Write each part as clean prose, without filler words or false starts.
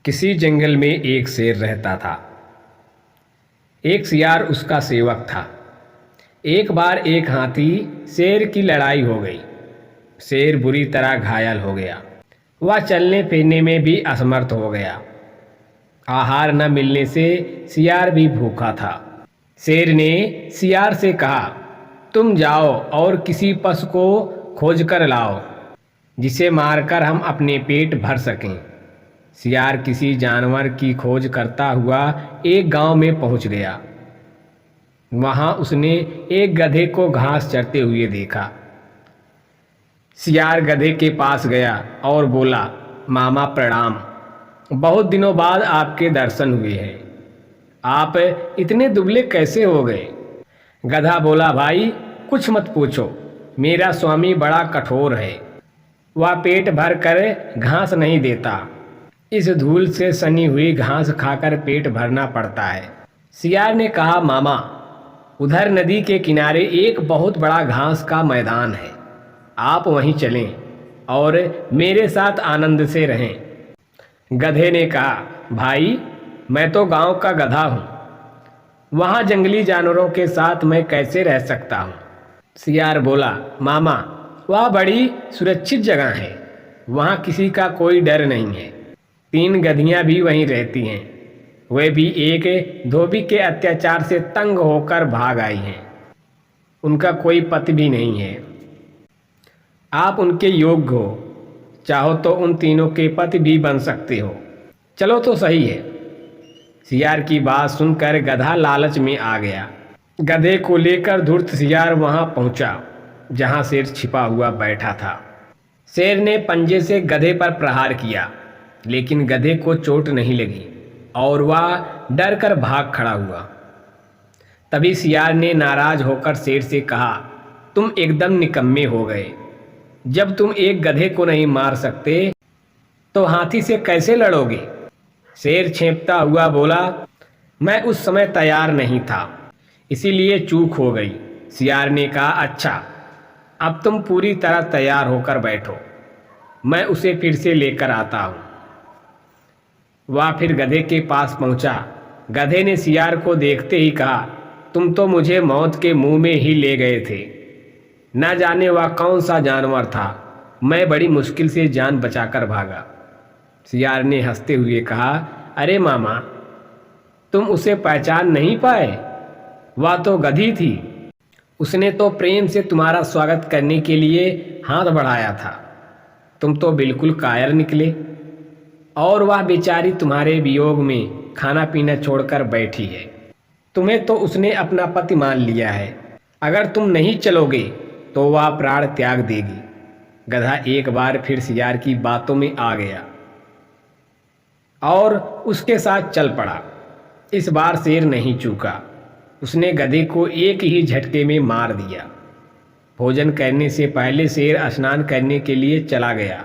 किसी जंगल में एक शेर रहता था। एक सियार उसका सेवक था। एक बार एक हाथी शेर की लड़ाई हो गई। शेर बुरी तरह घायल हो गया। वह चलने फिरने में भी असमर्थ हो गया। आहार न मिलने से सियार भी भूखा था। शेर ने सियार से कहा, तुम जाओ और किसी पशु को खोज कर लाओ जिसे मारकर हम अपने पेट भर सकें। सियार किसी जानवर की खोज करता हुआ एक गांव में पहुंच गया। वहां उसने एक गधे को घास चरते हुए देखा। सियार गधे के पास गया और बोला, मामा प्रणाम, बहुत दिनों बाद आपके दर्शन हुए हैं। आप इतने दुबले कैसे हो गए? गधा बोला, भाई कुछ मत पूछो, मेरा स्वामी बड़ा कठोर है। वह पेट भर कर घास नहीं देता। इस धूल से सनी हुई घास खाकर पेट भरना पड़ता है। सियार ने कहा, मामा उधर नदी के किनारे एक बहुत बड़ा घास का मैदान है, आप वहीं चलें और मेरे साथ आनंद से रहें। गधे ने कहा, भाई मैं तो गांव का गधा हूँ, वहाँ जंगली जानवरों के साथ मैं कैसे रह सकता हूँ? सियार बोला, मामा वह बड़ी सुरक्षित जगह है, वहाँ किसी का कोई डर नहीं है। 3 गधियाँ भी वहीं रहती हैं, वे भी एक धोबी के अत्याचार से तंग होकर भाग आई हैं। उनका कोई पति भी नहीं है। आप उनके योग्य हो, चाहो तो उन तीनों के पति भी बन सकते हो। चलो तो सही है। सियार की बात सुनकर गधा लालच में आ गया। गधे को लेकर धूर्त सियार वहां पहुंचा जहां शेर छिपा हुआ बैठा था। शेर ने पंजे से गधे पर प्रहार किया, लेकिन गधे को चोट नहीं लगी और वह डर कर भाग खड़ा हुआ। तभी सियार ने नाराज होकर शेर से कहा, तुम एकदम निकम्मे हो गए। जब तुम एक गधे को नहीं मार सकते तो हाथी से कैसे लड़ोगे? शेर छेंपता हुआ बोला, मैं उस समय तैयार नहीं था, इसीलिए चूक हो गई। सियार ने कहा, अच्छा अब तुम पूरी तरह तैयार होकर बैठो, मैं उसे फिर से लेकर आता हूँ। वह फिर गधे के पास पहुंचा। गधे ने सियार को देखते ही कहा, तुम तो मुझे मौत के मुंह में ही ले गए थे। न जाने वह कौन सा जानवर था, मैं बड़ी मुश्किल से जान बचाकर भागा। सियार ने हंसते हुए कहा, अरे मामा तुम उसे पहचान नहीं पाए? वह तो गधी थी, उसने तो प्रेम से तुम्हारा स्वागत करने के लिए हाथ बढ़ाया था। तुम तो बिल्कुल कायर निकले और वह बेचारी तुम्हारे वियोग में खाना पीना छोड़कर बैठी है। तुम्हें तो उसने अपना पति मान लिया है, अगर तुम नहीं चलोगे तो वह प्राण त्याग देगी। गधा एक बार फिर सियार की बातों में आ गया और उसके साथ चल पड़ा। इस बार शेर नहीं चूका, उसने गधे को एक ही झटके में मार दिया। भोजन करने से पहले शेर स्नान करने के लिए चला गया।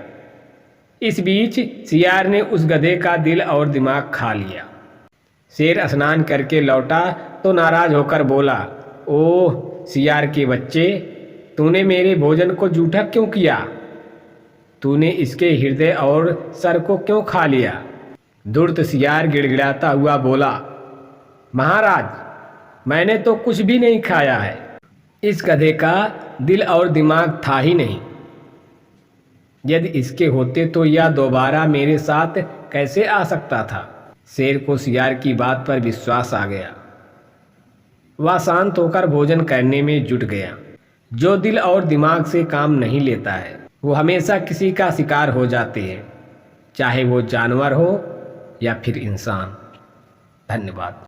इस बीच सियार ने उस गधे का दिल और दिमाग खा लिया। शेर स्नान करके लौटा तो नाराज होकर बोला, ओह सियार के बच्चे, तूने मेरे भोजन को जूठा क्यों किया? तूने इसके हृदय और सर को क्यों खा लिया? धूर्त सियार गिड़गिड़ाता हुआ बोला, महाराज मैंने तो कुछ भी नहीं खाया है, इस गधे का दिल और दिमाग था ही नहीं। यदि इसके होते तो यह दोबारा मेरे साथ कैसे आ सकता था? शेर को सियार की बात पर विश्वास आ गया। वह शांत होकर भोजन करने में जुट गया। जो दिल और दिमाग से काम नहीं लेता है वो हमेशा किसी का शिकार हो जाते हैं, चाहे वो जानवर हो या फिर इंसान। धन्यवाद।